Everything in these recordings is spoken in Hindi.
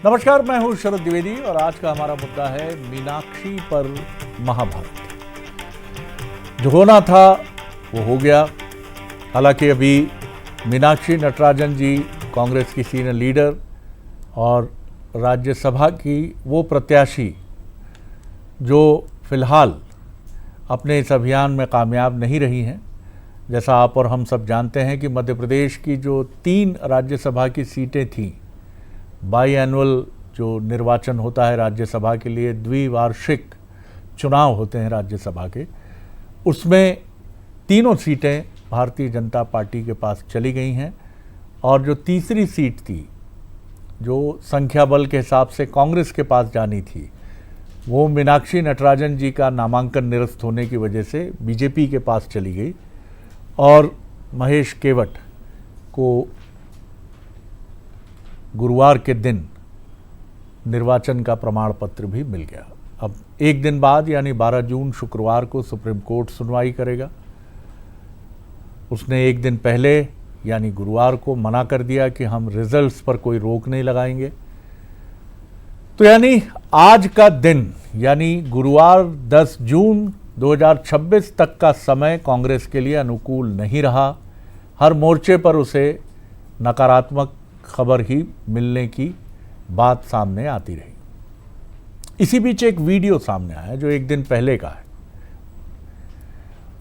नमस्कार, मैं हूं शरद द्विवेदी और आज का हमारा मुद्दा है मीनाक्षी पर महाभारत। जो होना था वो हो गया। हालांकि अभी मीनाक्षी नटराजन जी कांग्रेस की सीनियर लीडर और राज्यसभा की वो प्रत्याशी जो फिलहाल अपने इस अभियान में कामयाब नहीं रही हैं। जैसा आप और हम सब जानते हैं कि मध्य प्रदेश की जो 3 राज्यसभा की सीटें थीं, बाई एनुअल जो निर्वाचन होता है राज्यसभा के लिए, द्विवार्षिक चुनाव होते हैं राज्यसभा के, उसमें तीनों सीटें भारतीय जनता पार्टी के पास चली गई हैं। और जो तीसरी सीट थी जो संख्या बल के हिसाब से कांग्रेस के पास जानी थी, वो मीनाक्षी नटराजन जी का नामांकन निरस्त होने की वजह से बीजेपी के पास चली गई और महेश केवट को गुरुवार के दिन निर्वाचन का प्रमाण पत्र भी मिल गया। अब एक दिन बाद यानी 12 जून शुक्रवार को सुप्रीम कोर्ट सुनवाई करेगा। उसने एक दिन पहले यानी गुरुवार को मना कर दिया कि हम रिजल्ट्स पर कोई रोक नहीं लगाएंगे। तो यानी आज का दिन यानी गुरुवार 10 जून 2026 तक का समय कांग्रेस के लिए अनुकूल नहीं रहा। हर मोर्चे पर उसे नकारात्मक खबर ही मिलने की बात सामने आती रही। इसी बीच एक वीडियो सामने आया जो एक दिन पहले का है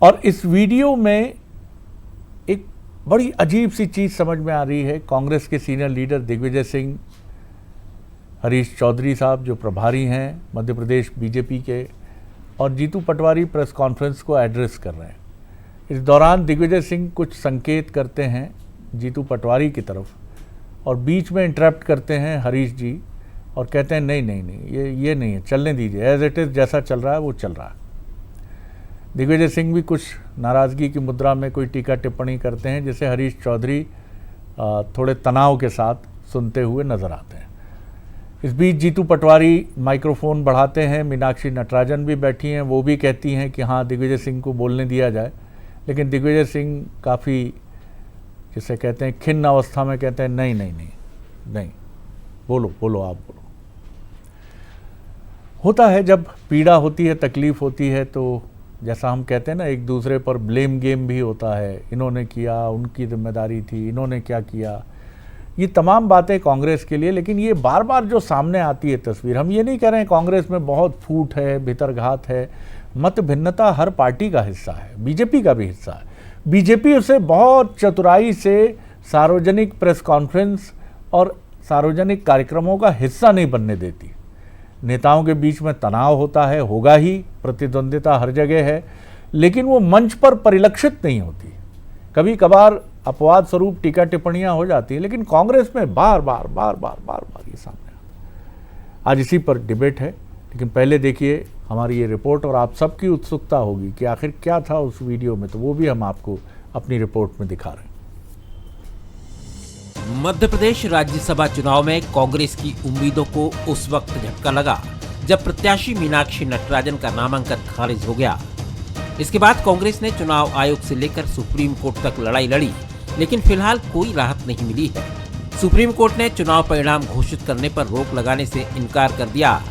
और इस वीडियो में एक बड़ी अजीब सी चीज समझ में आ रही है। कांग्रेस के सीनियर लीडर दिग्विजय सिंह, हरीश चौधरी साहब जो प्रभारी हैं मध्य प्रदेश बीजेपी के, और जीतू पटवारी प्रेस कॉन्फ्रेंस को एड्रेस कर रहे हैं। इस दौरान दिग्विजय सिंह कुछ संकेत करते हैं जीतू पटवारी की तरफ और बीच में इंटरप्ट करते हैं हरीश जी और कहते हैं नहीं नहीं नहीं ये नहीं है, चलने दीजिए, एज इट इज़ जैसा चल रहा है वो चल रहा है। दिग्विजय सिंह भी कुछ नाराज़गी की मुद्रा में कोई टीका टिप्पणी करते हैं, जिसे हरीश चौधरी थोड़े तनाव के साथ सुनते हुए नज़र आते हैं। इस बीच जीतू पटवारी माइक्रोफोन बढ़ाते हैं, मीनाक्षी नटराजन भी बैठी हैं, वो भी कहती हैं कि हाँ दिग्विजय सिंह को बोलने दिया जाए, लेकिन दिग्विजय सिंह काफ़ी जिसे कहते हैं खिन्न अवस्था में कहते हैं नहीं नहीं नहीं नहीं, बोलो आप बोलो। होता है जब पीड़ा होती है, तकलीफ़ होती है, तो जैसा हम कहते हैं ना, एक दूसरे पर ब्लेम गेम भी होता है। इन्होंने किया, उनकी जिम्मेदारी थी, इन्होंने क्या किया, ये तमाम बातें कांग्रेस के लिए। लेकिन ये बार बार जो सामने आती है तस्वीर, हम ये नहीं कह रहे हैं कांग्रेस में बहुत फूट है, भीतरघात है, मत भिन्नता हर पार्टी का हिस्सा है, बीजेपी का भी हिस्सा है। बीजेपी उसे बहुत चतुराई से सार्वजनिक प्रेस कॉन्फ्रेंस और सार्वजनिक कार्यक्रमों का हिस्सा नहीं बनने देती। नेताओं के बीच में तनाव होता है, होगा ही, प्रतिद्वंदिता हर जगह है, लेकिन वो मंच पर परिलक्षित नहीं होती। कभी कभार अपवाद स्वरूप टीका टिप्पणियां हो जाती हैं, लेकिन कांग्रेस में बार बार ये सामने आता है। आज इसी पर डिबेट है, लेकिन पहले देखिए हमारी ये रिपोर्ट और आप सबकी उत्सुकता होगी कि आखिर क्या था उस वीडियो में, तो वो भी हम आपको अपनी रिपोर्ट में दिखा रहे हैं। मध्य प्रदेश राज्यसभा चुनाव में कांग्रेस की उम्मीदों को उस वक्त झटका लगा जब प्रत्याशी मीनाक्षी नटराजन का नामांकन खारिज हो गया। इसके बाद कांग्रेस ने चुनाव आयोग से लेकर सुप्रीम कोर्ट तक लड़ाई लड़ी, लेकिन फिलहाल कोई राहत नहीं मिली है। सुप्रीम कोर्ट ने चुनाव परिणाम घोषित करने पर रोक लगाने से इनकार कर दिया।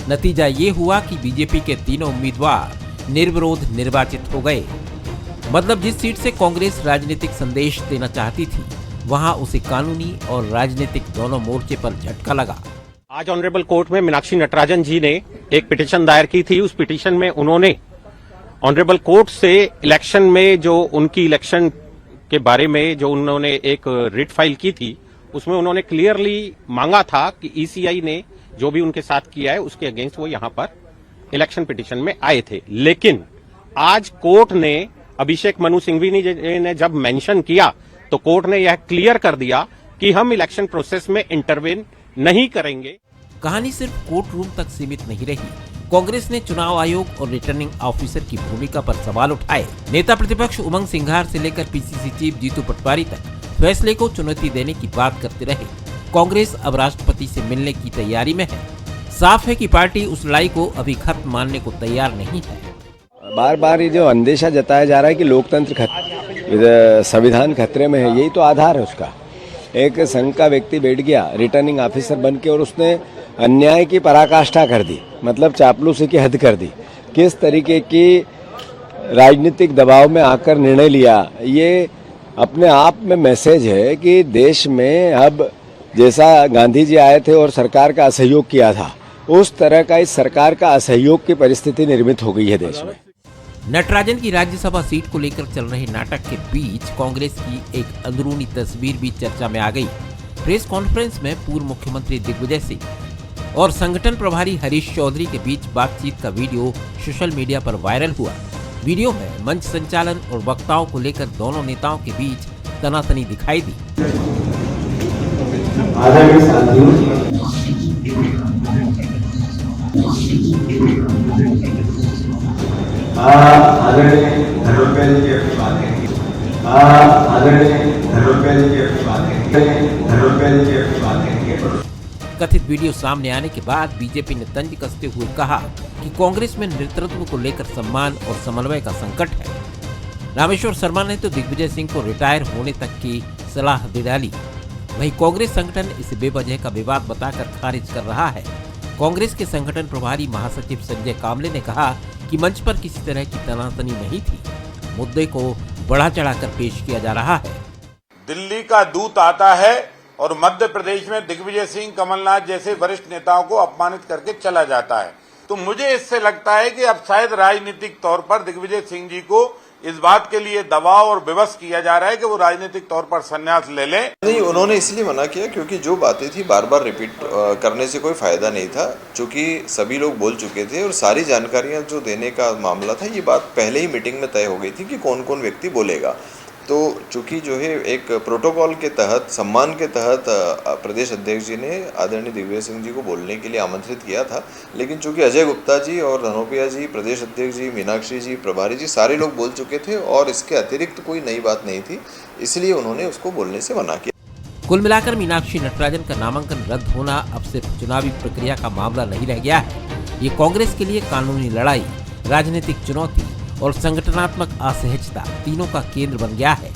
नतीजा ये हुआ कि बीजेपी के तीनों उम्मीदवार निर्विरोध निर्वाचित हो गए। मतलब जिस सीट से कांग्रेस राजनीतिक संदेश देना चाहती थी, वहां उसे कानूनी और राजनीतिक दोनों मोर्चे पर झटका लगा। आज ऑनरेबल कोर्ट में मीनाक्षी नटराजन जी ने एक पिटीशन दायर की थी। उस पिटीशन में उन्होंने ऑनरेबल कोर्ट से इलेक्शन में जो उनकी इलेक्शन के बारे में जो उन्होंने एक रिट फाइल की थी, उसमें उन्होंने क्लियरली मांगा था कि ईसीआई ने जो भी उनके साथ किया है उसके अगेंस्ट वो यहां पर इलेक्शन पिटीशन में आए थे। लेकिन आज कोर्ट ने, अभिषेक मनु सिंघवी ने जब मेंशन किया, तो कोर्ट ने यह क्लियर कर दिया कि हम इलेक्शन प्रोसेस में इंटरवेन नहीं करेंगे। कहानी सिर्फ कोर्ट रूम तक सीमित नहीं रही। कांग्रेस ने चुनाव आयोग और रिटर्निंग ऑफिसर की भूमिका पर सवाल उठाए। नेता प्रतिपक्ष उमंग सिंघार से लेकर पीसीसी चीफ जीतू पटवारी तक फैसले को चुनौती देने की बात करते रहे। कांग्रेस अब राष्ट्रपति से मिलने की तैयारी में है। साफ है कि पार्टी उस लड़ाई को अभी खत्म मानने को तैयार नहीं है। बार बार ये जो अंदेशा जताया जा रहा है कि लोकतंत्र संविधान खतरे में है, यही तो आधार है उसका। एक संघ का व्यक्ति बैठ गया रिटर्निंग ऑफिसर बन के और उसने अन्याय की पराकाष्ठा कर दी, मतलब चापलूसी की हद कर दी। किस तरीके की राजनीतिक दबाव में आकर निर्णय लिया, ये अपने आप में मैसेज है कि देश में अब जैसा गांधी जी आए थे और सरकार का असहयोग किया था, उस तरह का इस सरकार का असहयोग की परिस्थिति निर्मित हो गई है देश में। नटराजन की राज्यसभा सीट को लेकर चल रहे नाटक के बीच कांग्रेस की एक अंदरूनी तस्वीर भी चर्चा में आ गई। प्रेस कॉन्फ्रेंस में पूर्व मुख्यमंत्री दिग्विजय सिंह और संगठन प्रभारी हरीश चौधरी के बीच बातचीत का वीडियो सोशल मीडिया पर वायरल हुआ। वीडियो में मंच संचालन और वक्ताओं को लेकर दोनों नेताओं के बीच तनातनी दिखाई दी। आदरणीय साथियों, आदरणीय धर्मप्रिया जी की अपनी बात करेंगे। आदरणीय धर्मप्रिया जी की अपनी बात करेंगे। धर्मप्रिया जी की अपनी बात करेंगे। कथित वीडियो सामने आने के बाद बीजेपी ने तंज कसते हुए कहा कि कांग्रेस में नेतृत्व को लेकर सम्मान और समन्वय का संकट है। रामेश्वर शर्मा ने तो दिग्विजय सिंह को रिटायर होने तक की सलाह दे डाली। वहीं कांग्रेस संगठन इसे बेवजह का विवाद बताकर खारिज कर रहा है। कांग्रेस के संगठन प्रभारी महासचिव संजय कामले ने कहा कि मंच पर किसी तरह की तनातनी नहीं थी, मुद्दे को बढ़ा चढ़ाकर पेश किया जा रहा है। दिल्ली का दूत आता है और मध्य प्रदेश में दिग्विजय सिंह, कमलनाथ जैसे वरिष्ठ नेताओं को अपमानित करके चला जाता है। तो मुझे इससे लगता है कि अब शायद राजनीतिक तौर पर दिग्विजय सिंह जी को इस बात के लिए दबाव और विवश किया जा रहा है कि वो राजनीतिक तौर पर संन्यास ले लें। नहीं, उन्होंने इसलिए मना किया क्योंकि जो बातें थी बार बार रिपीट करने से कोई फायदा नहीं था, क्योंकि सभी लोग बोल चुके थे और सारी जानकारियां जो देने का मामला था, ये बात पहले ही मीटिंग में तय हो गई थी कि कौन कौन व्यक्ति बोलेगा। तो चूंकि जो है एक प्रोटोकॉल के तहत, सम्मान के तहत प्रदेश अध्यक्ष जी ने आदरणीय दिग्विजय सिंह जी को बोलने के लिए आमंत्रित किया था, लेकिन चूंकि अजय गुप्ता जी और धनोपिया जी, प्रदेश अध्यक्ष जी, मीनाक्षी जी, प्रभारी जी, सारे लोग बोल चुके थे और इसके अतिरिक्त कोई नई बात नहीं थी, इसलिए उन्होंने उसको बोलने से मना किया। कुल मिलाकर मीनाक्षी नटराजन का नामांकन रद्द होना अब सिर्फ चुनावी प्रक्रिया का मामला नहीं रह गया है। ये कांग्रेस के लिए कानूनी लड़ाई, राजनीतिक चुनौती और संगठनात्मक असहजता तीनों का केंद्र बन गया है।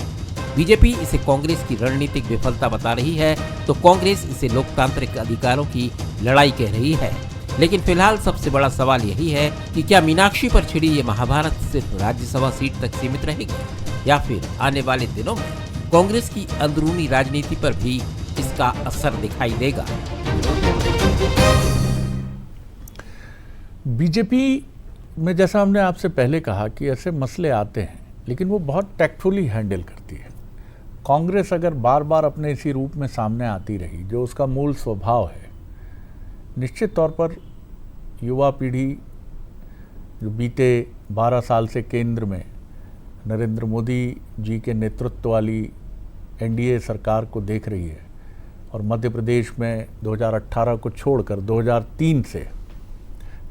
बीजेपी इसे कांग्रेस की रणनीतिक विफलता बता रही है तो कांग्रेस इसे लोकतांत्रिक अधिकारों की लड़ाई कह रही है। लेकिन फिलहाल सबसे बड़ा सवाल यही है कि क्या मीनाक्षी पर छिड़ी ये महाभारत सिर्फ राज्यसभा सीट तक सीमित रहेगी या फिर आने वाले दिनों में कांग्रेस की अंदरूनी राजनीति पर भी इसका असर दिखाई देगा। बीजेपी में जैसा हमने आपसे पहले कहा कि ऐसे मसले आते हैं लेकिन वो बहुत टैक्टफुली हैंडल करती है। कांग्रेस अगर बार बार अपने इसी रूप में सामने आती रही, जो उसका मूल स्वभाव है, निश्चित तौर पर युवा पीढ़ी जो बीते 12 साल से केंद्र में नरेंद्र मोदी जी के नेतृत्व वाली एनडीए सरकार को देख रही है और मध्य प्रदेश में 2018 को छोड़कर 2003 से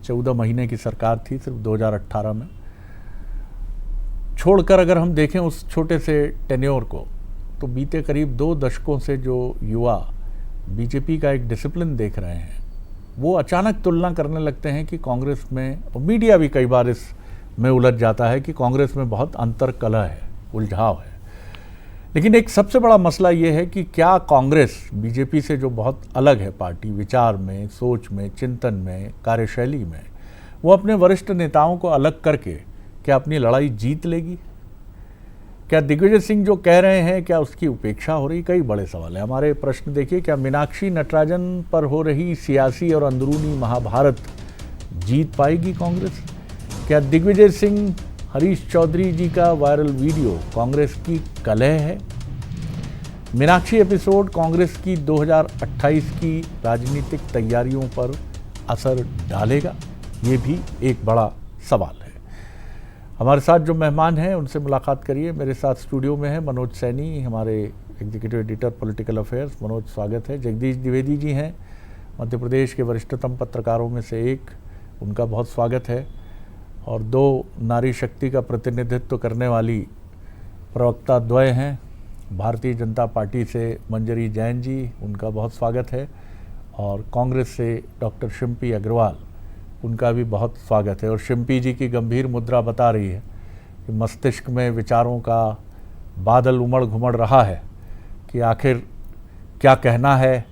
14 महीने की सरकार थी सिर्फ 2018 में, छोड़कर अगर हम देखें उस छोटे से टेन्योर को, तो बीते करीब 2 दशकों से जो युवा बीजेपी का एक डिसिप्लिन देख रहे हैं, वो अचानक तुलना करने लगते हैं कि कांग्रेस में, और मीडिया भी कई बार इस में उलझ जाता है कि कांग्रेस में बहुत अंतर्कलह है, उलझाव है। लेकिन एक सबसे बड़ा मसला ये है कि क्या कांग्रेस बीजेपी से जो बहुत अलग है पार्टी, विचार में, सोच में, चिंतन में, कार्यशैली में, वो अपने वरिष्ठ नेताओं को अलग करके क्या अपनी लड़ाई जीत लेगी? क्या दिग्विजय सिंह जो कह रहे हैं क्या उसकी उपेक्षा हो रही? कई बड़े सवाल है। हमारे प्रश्न देखिए, क्या मीनाक्षी नटराजन पर हो रही सियासी और अंदरूनी महाभारत जीत पाएगी कांग्रेस? क्या दिग्विजय सिंह, हरीश चौधरी जी का वायरल वीडियो कांग्रेस की कलह है? मीनाक्षी एपिसोड कांग्रेस की 2028 की राजनीतिक तैयारियों पर असर डालेगा? ये भी एक बड़ा सवाल है। हमारे साथ जो मेहमान हैं उनसे मुलाकात करिए। मेरे साथ स्टूडियो में है मनोज सैनी, हमारे executive editor political affairs. Manoj, स्वागत है। जगदीश द्विवेदी जी हैं, मध्य प्रदेश के वरिष्ठतम पत्रकारों में से एक, उनका बहुत स्वागत है। और 2 नारी शक्ति का प्रतिनिधित्व करने वाली प्रवक्ता द्वय हैं, भारतीय जनता पार्टी से मंजरी जैन जी, उनका बहुत स्वागत है। और कांग्रेस से डॉक्टर शिम्पी अग्रवाल, उनका भी बहुत स्वागत है। और शिम्पी जी की गंभीर मुद्रा बता रही है कि मस्तिष्क में विचारों का बादल उमड़ घुमड़ रहा है कि आखिर क्या कहना है,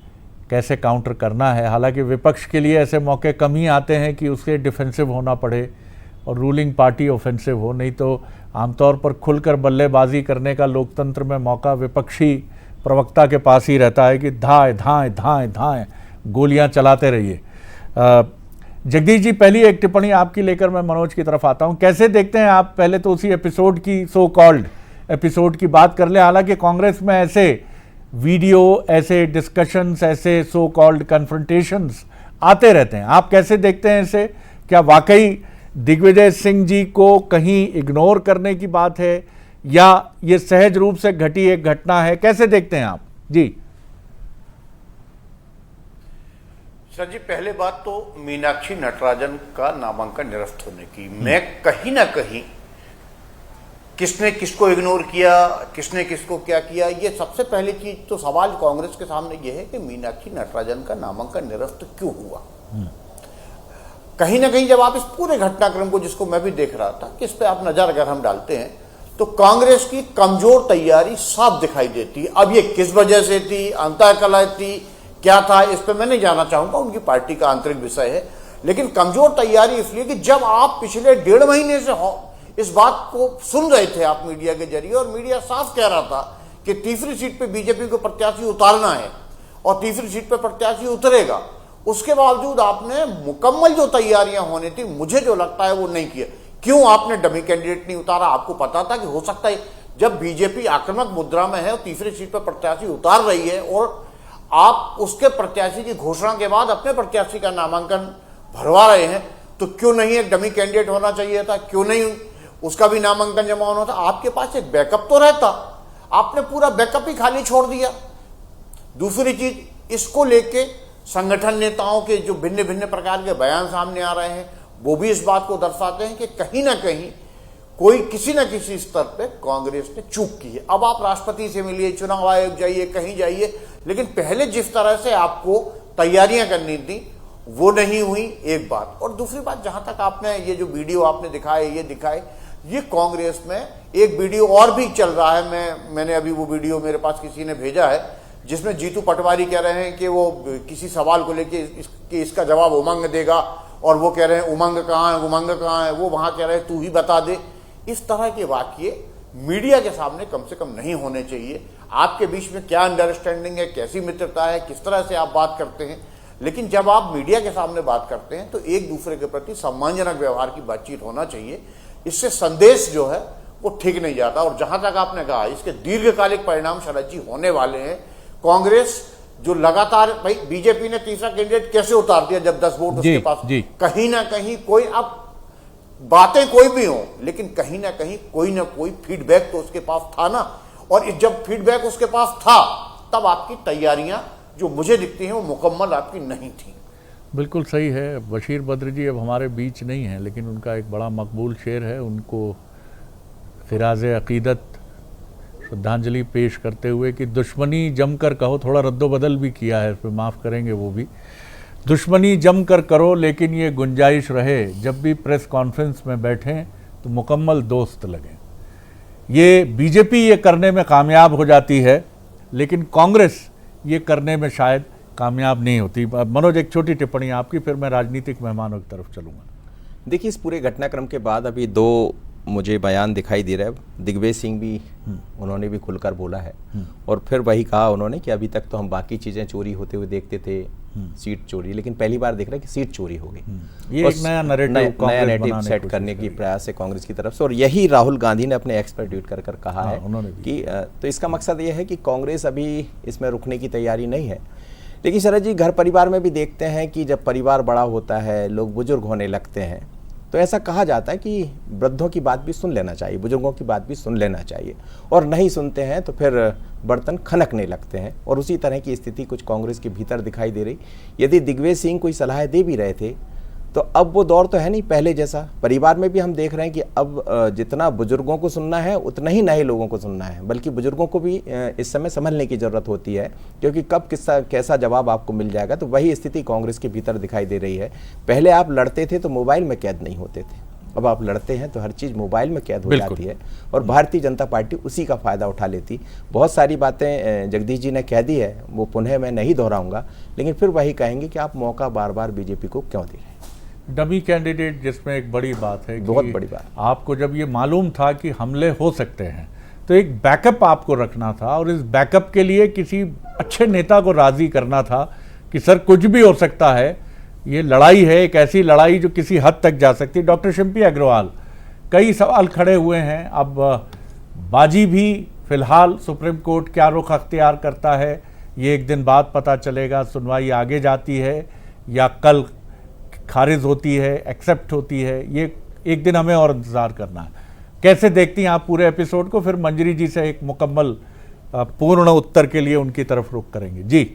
कैसे काउंटर करना है। हालांकि विपक्ष के लिए ऐसे मौके कम ही आते हैं कि उसके डिफेंसिव होना पड़े और रूलिंग पार्टी ऑफेंसिव हो, नहीं तो आमतौर पर खुलकर बल्लेबाजी करने का लोकतंत्र में मौका विपक्षी प्रवक्ता के पास ही रहता है कि धाएं धाएं धाएं धाएं गोलियां चलाते रहिए। जगदीश जी, पहली एक टिप्पणी आपकी लेकर मैं मनोज की तरफ आता हूं। कैसे देखते हैं आप, पहले तो उसी एपिसोड की, सो कॉल्ड एपिसोड की बात कर लें। हालांकि कांग्रेस में ऐसे वीडियो, ऐसे डिस्कशंस, ऐसे सो कॉल्ड कन्फ्रंटेशंस आते रहते हैं, आप कैसे देखते हैं इसे? क्या वाकई दिग्विजय सिंह जी को कहीं इग्नोर करने की बात है या ये सहज रूप से घटी एक घटना है? कैसे देखते हैं आप जी? सर जी, पहले बात तो मीनाक्षी नटराजन का नामांकन निरस्त होने की, मैं कहीं ना कहीं किसने किसको इग्नोर किया, किसने किसको क्या किया, ये सबसे पहली चीज तो सवाल कांग्रेस के सामने ये है कि मीनाक्षी नटराजन का नामांकन निरस्त क्यों हुआ। कहीं ना कहीं जब आप इस पूरे घटनाक्रम को, जिसको मैं भी देख रहा था, कि इस पे आप नजर अगर हम डालते हैं तो कांग्रेस की कमजोर तैयारी साफ दिखाई देती है। अब ये किस वजह से थी, अंतःकलह थी, क्या था, इस पे मैं नहीं जाना चाहूंगा, उनकी पार्टी का आंतरिक विषय है। लेकिन कमजोर तैयारी इसलिए कि जब आप पिछले 1.5 महीने से इस बात को सुन रहे थे आप मीडिया के जरिए, और मीडिया साफ कह रहा था कि तीसरी सीट पे बीजेपी को प्रत्याशी उतारना है और तीसरी सीट पे प्रत्याशी उतरेगा, उसके बावजूद आपने मुकम्मल जो तैयारियां होनी थी, मुझे जो लगता है वो नहीं किया। क्यों आपने डमी कैंडिडेट नहीं उतारा? आपको पता था कि हो सकता है जब बीजेपी आक्रामक मुद्रा में है और तीसरी सीट पर प्रत्याशी उतार रही है और आप उसके प्रत्याशी की घोषणा के बाद अपने प्रत्याशी का नामांकन भरवा रहे हैं, तो क्यों नहीं एक डमी कैंडिडेट होना चाहिए था? क्यों नहीं उसका भी नामांकन जमा होना था? आपके पास एक बैकअप तो रहता, आपने पूरा बैकअप ही खाली छोड़ दिया। दूसरी चीज, इसको लेके संगठन नेताओं के जो भिन्न भिन्न प्रकार के बयान सामने आ रहे हैं, वो भी इस बात को दर्शाते हैं कि कहीं ना कहीं कोई किसी न किसी स्तर पे कांग्रेस ने चूक की है। अब आप राष्ट्रपति से मिलिए, चुनाव आयोग जाइए, कहीं जाइए, लेकिन पहले जिस तरह से आपको तैयारियां करनी थी वो नहीं हुई, एक बात। और दूसरी बात, जहां तक आपने ये जो वीडियो आपने दिखाए, ये कांग्रेस में एक वीडियो और भी चल रहा है। मैंने अभी वो वीडियो मेरे पास किसी ने भेजा है, जिसमें जीतू पटवारी कह रहे हैं कि वो किसी सवाल को लेके इसका जवाब उमंग देगा, और वो कह रहे हैं उमंग कहाँ है, वो वहां कह रहे हैं तू ही बता दे। इस तरह के वाक्य मीडिया के सामने कम से कम नहीं होने चाहिए। आपके बीच में क्या अंडरस्टैंडिंग है, कैसी मित्रता है, किस तरह से आप बात करते हैं, लेकिन जब आप मीडिया के सामने बात करते हैं तो एक दूसरे के प्रति सम्मानजनक व्यवहार की बातचीत होना चाहिए। इससे संदेश जो है वो ठीक नहीं जाता। और जहां तक आपने कहा, इसके दीर्घकालिक परिणाम शरद जी होने वाले हैं। कांग्रेस जो लगातार, भाई बीजेपी ने तीसरा कैंडिडेट कैसे उतार दिया जब 10 वोट उसके पास, कहीं ना कहीं कोई, अब बातें कोई भी हो, लेकिन कहीं ना कहीं कोई ना कोई फीडबैक तो उसके पास था ना। और जब फीडबैक उसके पास था, तब आपकी तैयारियां जो मुझे दिखती हैं वो मुकम्मल आपकी नहीं थी। बिल्कुल सही है। बशीर बद्र जी अब हमारे बीच नहीं हैं, लेकिन उनका एक बड़ा मकबूल शेर है, उनको फिराज अकीदत श्रद्धांजलि पेश करते हुए कि दुश्मनी जमकर कहो, थोड़ा रद्दोबदल भी किया है, फिर माफ़ करेंगे वो भी, दुश्मनी जमकर करो लेकिन ये गुंजाइश रहे, जब भी प्रेस कॉन्फ्रेंस में बैठें तो मुकम्मल दोस्त लगें। ये बीजेपी ये करने में कामयाब हो जाती है, लेकिन कांग्रेस ये करने में शायद कामयाब नहीं होती। मनोज, एक छोटी टिप्पणी आपकी, फिर मैं राजनीतिक मेहमानों की तरफ चलूँगा। देखिए, इस पूरे घटनाक्रम के बाद अभी 2 मुझे बयान दिखाई दे रहा है। दिग्विजय सिंह भी, उन्होंने भी खुलकर बोला है, और फिर वही कहा उन्होंने कि अभी तक तो हम बाकी चीज़ें चोरी होते हुए देखते थे, सीट चोरी, लेकिन पहली बार देख रहे हैं कि सीट चोरी हो गई। ये एक नया नैरेटिव सेट करने की प्रयास है कांग्रेस की तरफ से, और यही राहुल गांधी ने अपने एक्स पर ट्वीट कर कहा है कि तो इसका मकसद ये है कि कांग्रेस अभी इसमें रुकने की तैयारी नहीं है। लेकिन शरद जी, घर परिवार में भी देखते हैं कि जब परिवार बड़ा होता है, लोग बुजुर्ग होने लगते हैं, तो ऐसा कहा जाता है कि वृद्धों की बात भी सुन लेना चाहिए, बुजुर्गों की बात भी सुन लेना चाहिए, और नहीं सुनते हैं तो फिर बर्तन खनकने लगते हैं। और उसी तरह की स्थिति कुछ कांग्रेस के भीतर दिखाई दे रही। यदि दिग्विजय सिंह कोई सलाह दे भी रहे थे, तो अब वो दौर तो है नहीं पहले जैसा। परिवार में भी हम देख रहे हैं कि अब जितना बुजुर्गों को सुनना है उतना ही नए लोगों को सुनना है, बल्कि बुजुर्गों को भी इस समय संभलने की ज़रूरत होती है, क्योंकि कब कैसा जवाब आपको मिल जाएगा। तो वही स्थिति कांग्रेस के भीतर दिखाई दे रही है। पहले आप लड़ते थे तो मोबाइल में कैद नहीं होते थे, अब आप लड़ते हैं तो हर चीज़ मोबाइल में कैद हो जाती है और भारतीय जनता पार्टी उसी का फ़ायदा उठा लेती। बहुत सारी बातें जगदीश जी ने कह दी है, वो पुनः मैं नहीं दोहराऊंगा, लेकिन फिर वही कहेंगे कि आप मौका बार बार बीजेपी को क्यों दे रहे हैं। डमी कैंडिडेट, जिसमें एक बड़ी बात है, बहुत बड़ी बात, आपको जब ये मालूम था कि हमले हो सकते हैं तो एक बैकअप आपको रखना था और इस बैकअप के लिए किसी अच्छे नेता को राजी करना था कि सर कुछ भी हो सकता है, ये लड़ाई है एक ऐसी लड़ाई जो किसी हद तक जा सकती है। डॉक्टर शिम्पी अग्रवाल, कई सवाल खड़े हुए हैं। अब बाजी भी फिलहाल सुप्रीम कोर्ट क्या रुख अख्तियार करता है ये एक दिन बाद पता चलेगा। सुनवाई आगे जाती है या कल खारिज होती है, एक्सेप्ट होती है, ये एक दिन हमें और इंतज़ार करना है। कैसे देखती हैं आप पूरे एपिसोड को? फिर मंजरी जी से एक मुकम्मल पूर्ण उत्तर के लिए उनकी तरफ रुख करेंगे। जी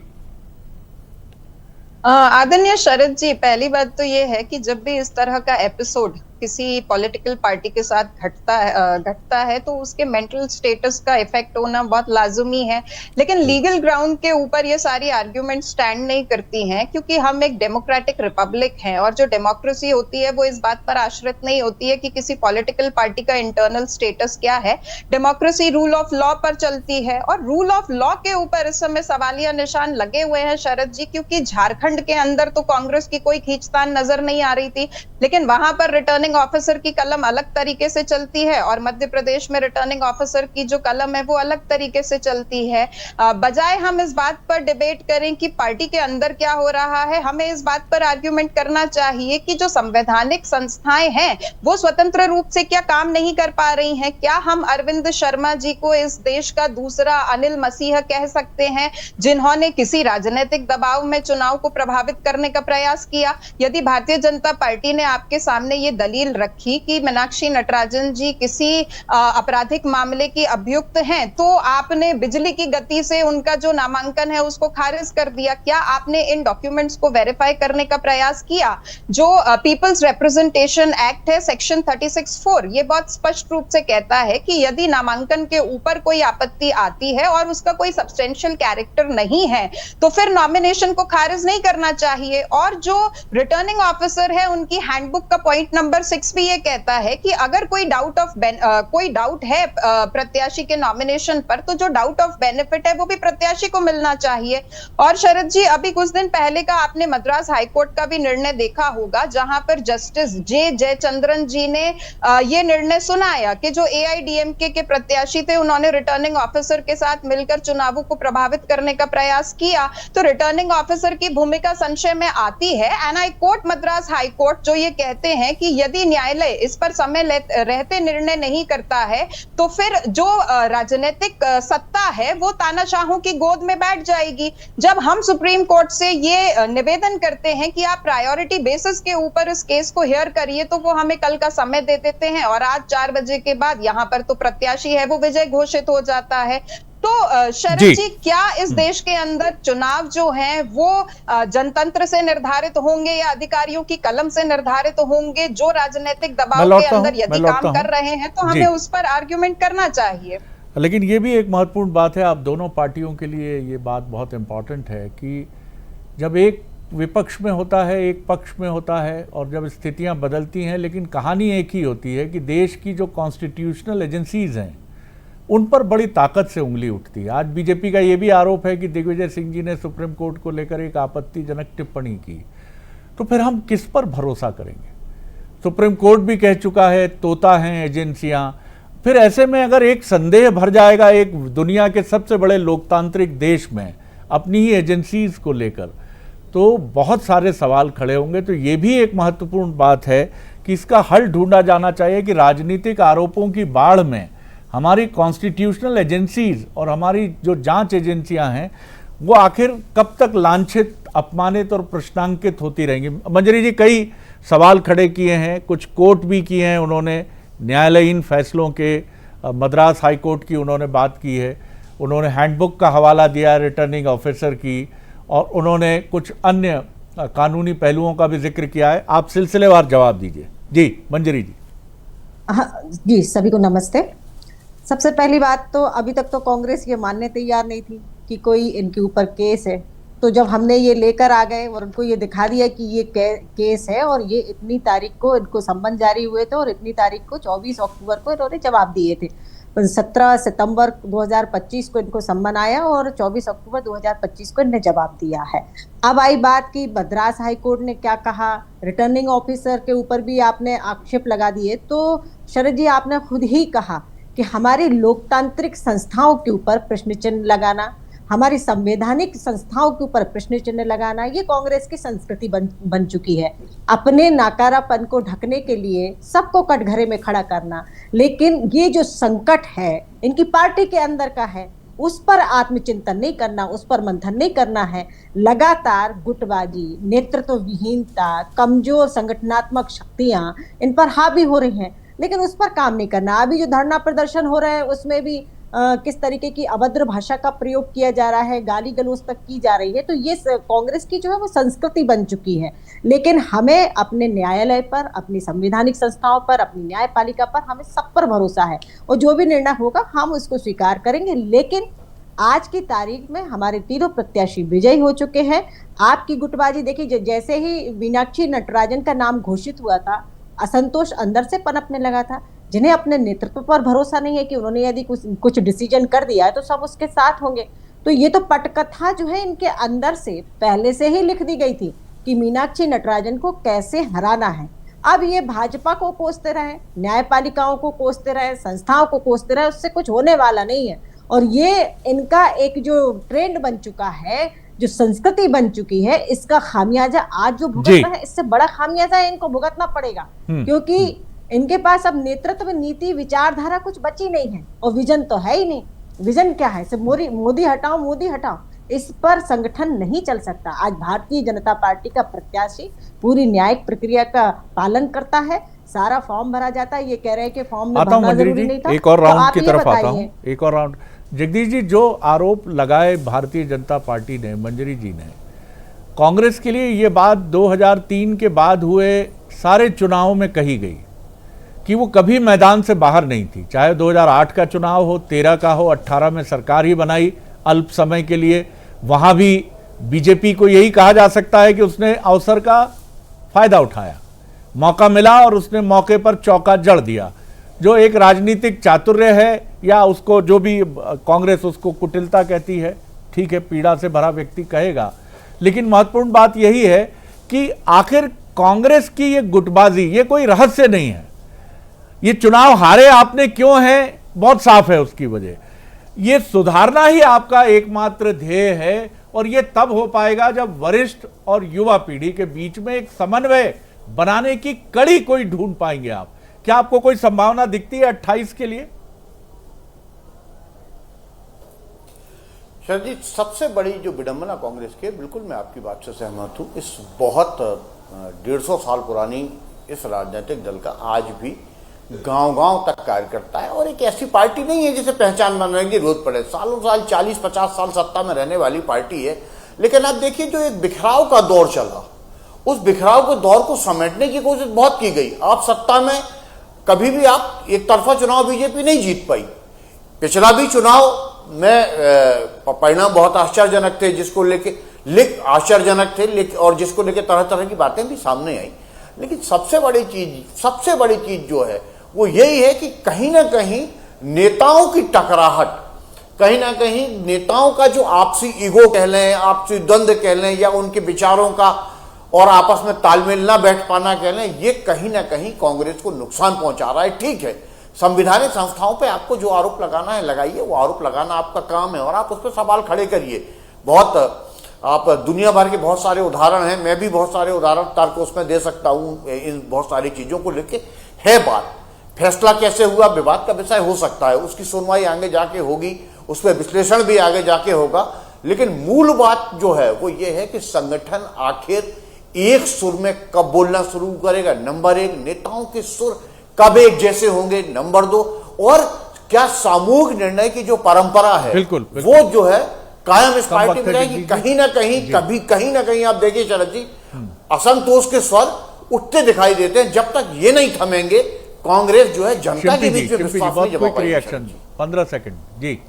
आदरणीय शरद जी, पहली बात तो ये है कि जब भी इस तरह का एपिसोड किसी पॉलिटिकल पार्टी के साथ घटता है तो उसके मेंटल स्टेटस का इफेक्ट होना बहुत लाजमी है, लेकिन लीगल ग्राउंड के ऊपर ये सारी आर्ग्यूमेंट स्टैंड नहीं करती हैं, क्योंकि हम एक डेमोक्रेटिक रिपब्लिक हैं और जो डेमोक्रेसी होती है वो इस बात पर आश्रित नहीं होती है कि किसी पॉलिटिकल पार्टी का इंटरनल स्टेटस क्या है। डेमोक्रेसी रूल ऑफ लॉ पर चलती है और रूल ऑफ लॉ के ऊपर इस समय सवालिया निशान लगे हुए हैं शरद जी, क्योंकि झारखंड के अंदर तो कांग्रेस की कोई खींचतान नजर नहीं आ रही थी, लेकिन वहां पर रिटर्निंग ऑफिसर की कलम अलग तरीके से चलती है और मध्य प्रदेश में रिटर्निंग ऑफिसर की जो कलम है वो अलग तरीके से चलती है। बजाय हम इस बात पर डिबेट करें कि पार्टी के अंदर क्या हो रहा है, हमें इस बात पर आर्ग्यूमेंट करना चाहिए कि जो संवैधानिक संस्थाएं हैं वो स्वतंत्र रूप से क्या काम नहीं कर पा रही हैं। क्या हम अरविंद शर्मा जी को इस देश का दूसरा अनिल मसीह कह सकते हैं, जिन्होंने किसी राजनीतिक दबाव में चुनाव को प्रभावित करने का प्रयास किया? यदि भारतीय जनता पार्टी ने आपके सामने ये दलील रखी कि मीनाक्षी नटराजन जी किसी आपराधिक मामले की अभियुक्त हैं, तो आपने बिजली की गति से उनका जो नामांकन है उसको खारिज कर दिया। क्या आपने इन डॉक्यूमेंट्स को वेरीफाई करने का प्रयास किया? जो पीपल्स रिप्रेजेंटेशन एक्ट है सेक्शन 36(4) ये बहुत स्पष्ट रूप से कहता है कि यदि नामांकन के ऊपर कोई आपत्ति आती है और उसका कोई सब्सटेंशियल कैरेक्टर नहीं है तो फिर नॉमिनेशन को खारिज नहीं करना चाहिए। और जो रिटर्निंग ऑफिसर है उनकी हैंडबुक का पॉइंट नंबर 6 भी ये कहता है कि अगर कोई डाउट है प्रत्याशी के नॉमिनेशन पर, तो जो डाउट ऑफ बेनिफिट है वो भी प्रत्याशी को मिलना चाहिए। और शरद जी, अभी कुछ दिन पहले का आपने मद्रास हाईकोर्ट का भी निर्णय देखा होगा, जहां पर जस्टिस जे जयचंद्रन जी ने ये निर्णय सुनाया कि जो एआईडीएमके के प्रत्याशी थे उन्होंने रिटर्निंग ऑफिसर के साथ मिलकर चुनावों को प्रभावित करने का प्रयास किया। तो रिटर्निंग ऑफिसर की भूमिका संशय में आती है। And I quote Madras high court, जो ये कहते हैं कि यदि न्यायालय इस पर समय रहते निर्णय नहीं करता है तो फिर जो राजनीतिक सत्ता है वो तानाशाहों की गोद में बैठ जाएगी। जब हम सुप्रीम कोर्ट से ये निवेदन करते हैं कि आप प्रायोरिटी बेसिस के ऊपर इस केस को हियर करिए, तो वो हमें कल का समय दे देते हैं और आज 4 बजे के बाद यहाँ पर तो प्रत्याशी है वो विजय घोषित हो जाता है। तो शरद जी, क्या इस देश के अंदर चुनाव जो हैं वो जनतंत्र से निर्धारित होंगे या अधिकारियों की कलम से निर्धारित होंगे? जो राजनीतिक दबाव के अंदर यदि काम कर रहे हैं तो हमें उस पर आर्ग्यूमेंट करना चाहिए। लेकिन ये भी एक महत्वपूर्ण बात है, आप दोनों पार्टियों के लिए ये बात बहुत इंपॉर्टेंट है कि जब एक विपक्ष में होता है, एक पक्ष में होता है, और जब स्थितियां बदलती हैं, लेकिन कहानी एक ही होती है कि देश की जो कॉन्स्टिट्यूशनल एजेंसीज हैं उन पर बड़ी ताकत से उंगली उठती है। आज बीजेपी का ये भी आरोप है कि दिग्विजय सिंह जी ने सुप्रीम कोर्ट को लेकर एक आपत्तिजनक टिप्पणी की, तो फिर हम किस पर भरोसा करेंगे? सुप्रीम कोर्ट भी कह चुका है तोता हैं एजेंसियां। फिर ऐसे में अगर एक संदेह भर जाएगा एक दुनिया के सबसे बड़े लोकतांत्रिक देश में अपनी ही एजेंसीज को लेकर, तो बहुत सारे सवाल खड़े होंगे। तो ये भी एक महत्वपूर्ण बात है कि इसका हल ढूंढा जाना चाहिए कि राजनीतिक आरोपों की बाढ़ में हमारी कॉन्स्टिट्यूशनल एजेंसीज और हमारी जो जांच एजेंसियां हैं वो आखिर कब तक लांछित, अपमानित और प्रश्नांकित होती रहेंगी। मंजरी जी कई सवाल खड़े किए हैं, कुछ कोर्ट भी किए हैं उन्होंने, न्यायालयीन फैसलों के, मद्रास हाई कोर्ट की उन्होंने बात की है, उन्होंने हैंडबुक का हवाला दिया रिटर्निंग ऑफिसर की, और उन्होंने कुछ अन्य कानूनी पहलुओं का भी जिक्र किया है। आप सिलसिलेवार जवाब दीजिए। जी मंजरी जी। हाँ जी, सभी को नमस्ते। सबसे पहली बात तो अभी तक तो कांग्रेस ये मानने तैयार नहीं थी कि कोई इनके ऊपर केस है, तो जब हमने ये लेकर आ गए और उनको ये दिखा दिया कि ये केस है और ये इतनी तारीख को इनको सम्मन जारी हुए थे और इतनी तारीख को 24 अक्टूबर को इन्होंने जवाब दिए थे, 17 सितंबर 2025 को इनको सम्मन आया और 24 अक्टूबर 2025 को इन्हें जवाब दिया है। अब आई बात कि मद्रास हाईकोर्ट ने क्या कहा, रिटर्निंग ऑफिसर के ऊपर भी आपने आक्षेप लगा दिए। तो शरद जी, आपने खुद ही कहा कि हमारी लोकतांत्रिक संस्थाओं के ऊपर प्रश्न चिन्ह लगाना, हमारी संवैधानिक संस्थाओं के ऊपर प्रश्न चिन्ह लगाना, ये कांग्रेस की संस्कृति बन चुकी है। अपने नाकारापन को ढकने के लिए सबको कटघरे में खड़ा करना, लेकिन ये जो संकट है इनकी पार्टी के अंदर का है, उस पर आत्मचिंतन नहीं करना, उस पर मंथन नहीं करना है। लगातार गुटबाजी, नेतृत्व विहीनता, कमजोर संगठनात्मक शक्तियां इन पर हावी हो रही हैं, लेकिन उस पर काम नहीं करना। अभी जो धरना प्रदर्शन हो रहा है उसमें भी किस तरीके की अभद्र भाषा का प्रयोग किया जा रहा है, गाली गलौज तक की जा रही है। तो ये कांग्रेस की जो है वो संस्कृति बन चुकी है। लेकिन हमें अपने न्यायालय पर, अपनी संवैधानिक संस्थाओं पर, अपनी न्यायपालिका पर, हमें सब पर भरोसा है और जो भी निर्णय होगा हम उसको स्वीकार करेंगे। लेकिन आज की तारीख में हमारे तीनों प्रत्याशी विजयी हो चुके हैं। आपकी गुटबाजी देखिए, जैसे ही मीनाक्षी नटराजन का नाम घोषित हुआ था, असंतोष अंदर से पनपने लगा था। जिन्हें अपने नेतृत्व पर भरोसा नहीं है कि उन्होंने यदि कुछ डिसीजन कर दिया है तो सब उसके साथ होंगे। तो ये तो पटकथा जो है इनके अंदर से पहले से ही लिख दी गई थी कि मीनाक्षी नटराजन को कैसे हराना है। अब ये भाजपा को कोसते रहे, न्यायपालिकाओं को कोसते रहे, संस्थाओं को कोसते रहे, उससे कुछ होने वाला नहीं है। और ये इनका एक जो ट्रेंड बन चुका है, जो संस्कृति बन चुकी है, इसका खामियाजा आज जो भुगतना है, इससे बड़ा खामियाजा इनको भुगतना पड़ेगा। क्योंकि इनके पास अब नेतृत्व, नीति, विचारधारा कुछ बची नहीं है और विजन तो है ही नहीं। विजन क्या है? सिर्फ मोदी हटाओ, मोदी हटाओ, इस पर संगठन नहीं चल सकता। आज भारतीय जनता पार्टी का प्रत्याशी पूरी न्यायिक प्रक्रिया का पालन करता है, सारा फॉर्म भरा जाता है। ये कह रहे हैं कि फॉर्म में भरना जरूरी नहीं था। एक और राउंड की तरफ आता हूं, एक और राउंड। जगदीश जी, जो आरोप लगाए भारतीय जनता पार्टी ने, मंजरी जी ने, कांग्रेस के लिए ये बात 2003 के बाद हुए सारे चुनावों में कही गई कि वो कभी मैदान से बाहर नहीं थी। चाहे 2008 का चुनाव हो, 13 का हो, 18 में सरकार ही बनाई अल्प समय के लिए, वहां भी बीजेपी को यही कहा जा सकता है कि उसने अवसर का फायदा उठाया, मौका मिला और उसने मौके पर चौका जड़ दिया। जो एक राजनीतिक चातुर्य है, या उसको जो भी कांग्रेस उसको कुटिलता कहती है, ठीक है, पीड़ा से भरा व्यक्ति कहेगा। लेकिन महत्वपूर्ण बात यही है कि आखिर कांग्रेस की ये गुटबाजी, ये कोई रहस्य नहीं है। ये चुनाव हारे आपने क्यों है, बहुत साफ है उसकी वजह। ये सुधारना ही आपका एकमात्र ध्येय है और ये तब हो पाएगा जब वरिष्ठ और युवा पीढ़ी के बीच में एक समन्वय बनाने की कड़ी कोई ढूंढ पाएंगे आप। क्या आपको कोई संभावना दिखती है 28 के लिए? शरद जी, सबसे बड़ी जो विडंबना कांग्रेस की है, बिल्कुल मैं आपकी बात से सहमत हूं। इस बहुत 150 साल पुरानी इस राजनीतिक दल का आज भी गांव-गांव तक कार्य करता है और एक ऐसी पार्टी नहीं है जिसे पहचान बनाने की जरूरत पड़े। सालों साल, 40-50 साल सत्ता में रहने वाली पार्टी है। लेकिन आप देखिए, जो एक बिखराव का दौर चला, उस बिखराव के दौर को समेटने की कोशिश बहुत की गई। आप सत्ता में कभी भी आप एक तरफा चुनाव बीजेपी नहीं जीत पाई। पिछला भी चुनाव में परिणाम बहुत आश्चर्यजनक थे, जिसको लेके आश्चर्यजनक थे और जिसको लेके तरह तरह की बातें भी सामने आई। लेकिन सबसे बड़ी चीज जो है वो यही है कि कहीं ना कहीं नेताओं की टकराहट, कहीं ना कहीं नेताओं का जो आपसी ईगो कह लें, आपसी द्वंद्व कह लें, या उनके विचारों का और आपस में तालमेल ना बैठ पाना कह लें, ये कहीं ना कहीं कांग्रेस को नुकसान पहुंचा रहा है। ठीक है, संवैधानिक संस्थाओं पे आपको जो आरोप लगाना है लगाइए, वो आरोप लगाना आपका काम है और आप उस पर सवाल खड़े करिए। आप दुनिया भर के बहुत सारे उदाहरण हैं, मैं भी बहुत सारे उदाहरण तर्क उसमें दे सकता हूं इन बहुत सारी चीजों को लेके। है बात, फैसला कैसे हुआ विवाद का विषय हो सकता है, उसकी सुनवाई आगे जाके होगी, उस पर विश्लेषण भी आगे जाके होगा। लेकिन मूल बात जो है वो ये है कि संगठन आखिर एक सुर में कब बोलना शुरू करेगा। नंबर एक, नेताओं के सुर कब एक जैसे होंगे। नंबर दो, और क्या सामूहिक निर्णय की जो परंपरा है बिल्कुल। वो जो है कायम इस पार्टी में रहेगी। कहीं ना कहीं आप देखिए शरद जी, असंतोष के स्वर उठते दिखाई देते हैं। जब तक ये नहीं थमेंगे, कांग्रेस जो है जनता के बीच में विश्वास नहीं जमा पाएगी। 15 सेकंड जी।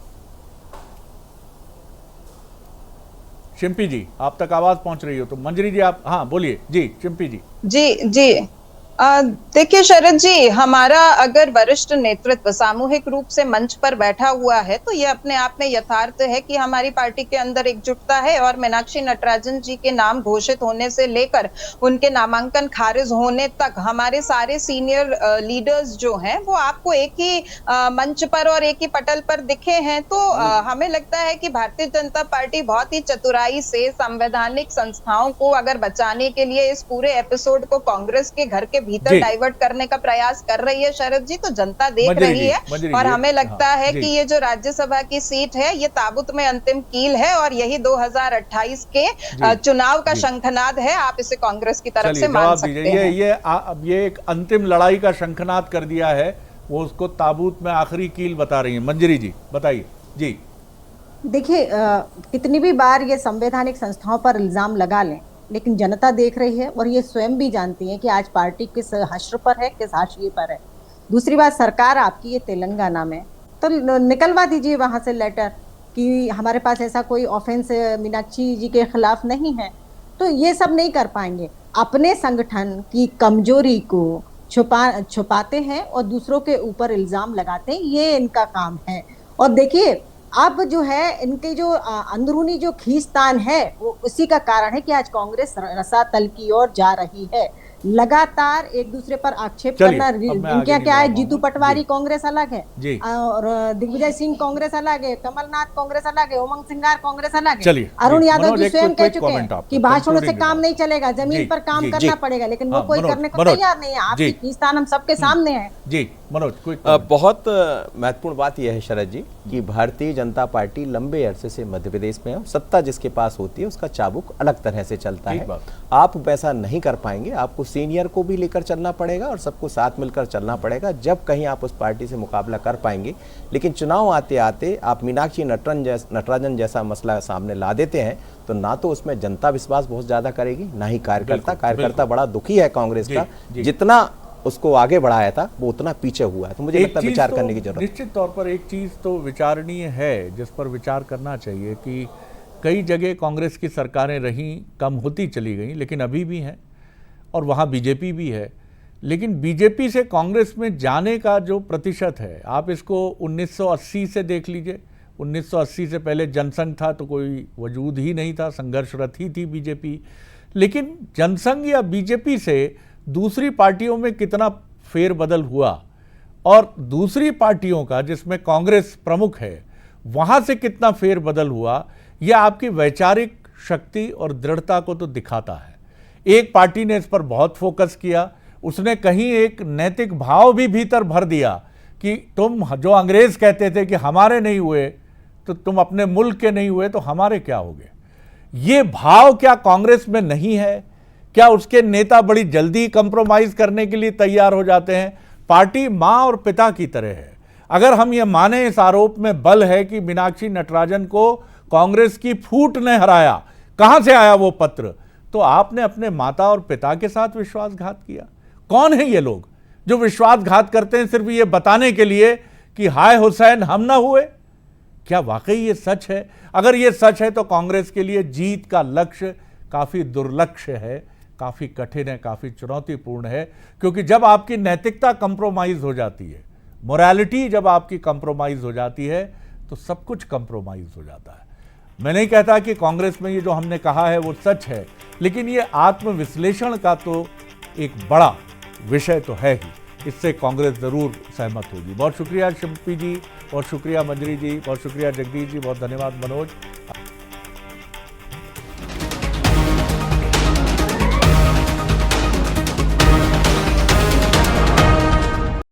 चिंपी जी आप तक आवाज पहुंच रही हो तो मंजरी जी आप, हाँ बोलिए जी चिंपी जी। जी देखिए शरद जी, हमारा अगर वरिष्ठ नेतृत्व सामूहिक रूप से मंच पर बैठा हुआ है तो ये अपने आप में यथार्थ है कि हमारी पार्टी के अंदर एकजुटता है और मीनाक्षी नटराजन जी के नाम घोषित होने से लेकर उनके नामांकन खारिज होने तक हमारे सारे सीनियर लीडर्स जो हैं वो आपको एक ही मंच पर और एक ही पटल पर दिखे हैं। तो हमें लगता है कि भारतीय जनता पार्टी बहुत ही चतुराई से संवैधानिक संस्थाओं को अगर बचाने के लिए इस पूरे एपिसोड को कांग्रेस के घर के भीतर डाइवर्ट करने का प्रयास कर रही है शरद जी। तो जनता देख रही है और हमें लगता है कि ये जो राज्यसभा की सीट है ये ताबूत में अंतिम कील है और यही 2028 के चुनाव का शंखनाद है। आप इसे कांग्रेस की तरफ से मान सकते हैं। ये एक अंतिम लड़ाई का शंखनाद कर दिया है, वो उसको ताबूत में आखिरी कील बता रही है। मंजरी जी बताइए जी। देखिए कितनी भी बार ये संवैधानिक संस्थाओं पर इल्जाम लगा लें लेकिन जनता देख रही है और ये स्वयं भी जानती है कि आज पार्टी किस हश्र पर है, किस हाशिए पर है। दूसरी बात, सरकार आपकी ये तेलंगाना में, तो निकलवा दीजिए वहां से लेटर कि हमारे पास ऐसा कोई ऑफेंस मीनाक्षी जी के खिलाफ नहीं है। तो ये सब नहीं कर पाएंगे, अपने संगठन की कमजोरी को छुपाते हैं और दूसरों के ऊपर इल्जाम लगाते हैं, ये इनका काम है। और देखिए अब जो है इनके जो अंदरूनी जो खींचतान है वो उसी का कारण है कि आज कांग्रेस रसातल की ओर जा रही है। लगातार एक दूसरे पर आक्षेप करना, इनका क्या है, जीतू पटवारी कांग्रेस अलग है और दिग्विजय सिंह कांग्रेस अलग है, कमलनाथ कांग्रेस अलग है, उमंग सिंगार कांग्रेस अलग है। अरुण यादव जी स्वयं कह चुके हैं कि भाषणों से काम नहीं चलेगा, जमीन पर काम करना पड़ेगा, लेकिन वो कोई करने को तैयार नहीं है। आपकी खींचतान हम सबके सामने है। जी मनोज, बहुत महत्वपूर्ण बात यह है शरद जी कि भारतीय जनता पार्टी लंबे अरसे से मध्य प्रदेश में है। सत्ता जिसके पास होती है उसका चाबुक अलग तरह से चलता है। आप वैसा नहीं कर पाएंगे, आपको सीनियर को भी लेकर चलना पड़ेगा और सबको साथ मिलकर चलना पड़ेगा, जब कहीं आप उस पार्टी से मुकाबला कर पाएंगे। लेकिन चुनाव आते आते आप मीनाक्षी नटराजन जैसा मसला सामने ला देते हैं तो ना तो उसमें जनता विश्वास बहुत ज्यादा करेगी, ना ही कार्यकर्ता बड़ा दुखी है कांग्रेस का। जितना उसको आगे बढ़ाया था वो उतना पीछे हुआ है। तो मुझे लगता है विचार करने की जरूरत है। निश्चित तौर पर एक चीज तो विचारणीय है जिस पर विचार करना चाहिए कि कई जगह कांग्रेस की सरकारें रहीं, कम होती चली गई, लेकिन अभी भी हैं और वहाँ बीजेपी भी है। लेकिन बीजेपी से कांग्रेस में जाने का जो प्रतिशत है, आप इसको 1980 से देख लीजिए। 1980 से पहले जनसंघ था तो कोई वजूद ही नहीं था, संघर्षरत ही थी बीजेपी। लेकिन जनसंघ या बीजेपी से दूसरी पार्टियों में कितना फेरबदल हुआ और दूसरी पार्टियों का जिसमें कांग्रेस प्रमुख है वहाँ से कितना फेरबदल हुआ, यह आपकी वैचारिक शक्ति और दृढ़ता को तो दिखाता है। एक पार्टी ने इस पर बहुत फोकस किया, उसने कहीं एक नैतिक भाव भी भीतर भर दिया कि तुम जो अंग्रेज कहते थे कि हमारे नहीं हुए तो तुम अपने मुल्क के नहीं हुए तो हमारे क्या होगे। ये भाव क्या कांग्रेस में नहीं है? क्या उसके नेता बड़ी जल्दी कंप्रोमाइज करने के लिए तैयार हो जाते हैं? पार्टी मां और पिता की तरह है। अगर हम ये माने इस आरोप में बल है कि मीनाक्षी नटराजन को कांग्रेस की फूट ने हराया, कहां से आया वो पत्र, तो आपने अपने माता और पिता के साथ विश्वासघात किया। कौन है ये लोग जो विश्वासघात करते हैं सिर्फ ये बताने के लिए कि हाय हुसैन हम ना हुए? क्या वाकई ये सच है? अगर ये सच है तो कांग्रेस के लिए जीत का लक्ष्य काफी दुर्लक्ष्य है, काफी कठिन है, काफी चुनौतीपूर्ण है। क्योंकि जब आपकी नैतिकता कंप्रोमाइज हो जाती है, मोरालिटी जब आपकी कंप्रोमाइज हो जाती है तो सब कुछ कंप्रोमाइज हो जाता है। मैं नहीं कहता कि कांग्रेस में ये जो हमने कहा है वो सच है, लेकिन ये आत्मविश्लेषण का तो एक बड़ा विषय तो है ही। इससे कांग्रेस जरूर सहमत होगी। बहुत शुक्रिया शिल्पी जी, बहुत शुक्रिया मंजरी जी, बहुत शुक्रिया जगदीश जी, बहुत धन्यवाद मनोज।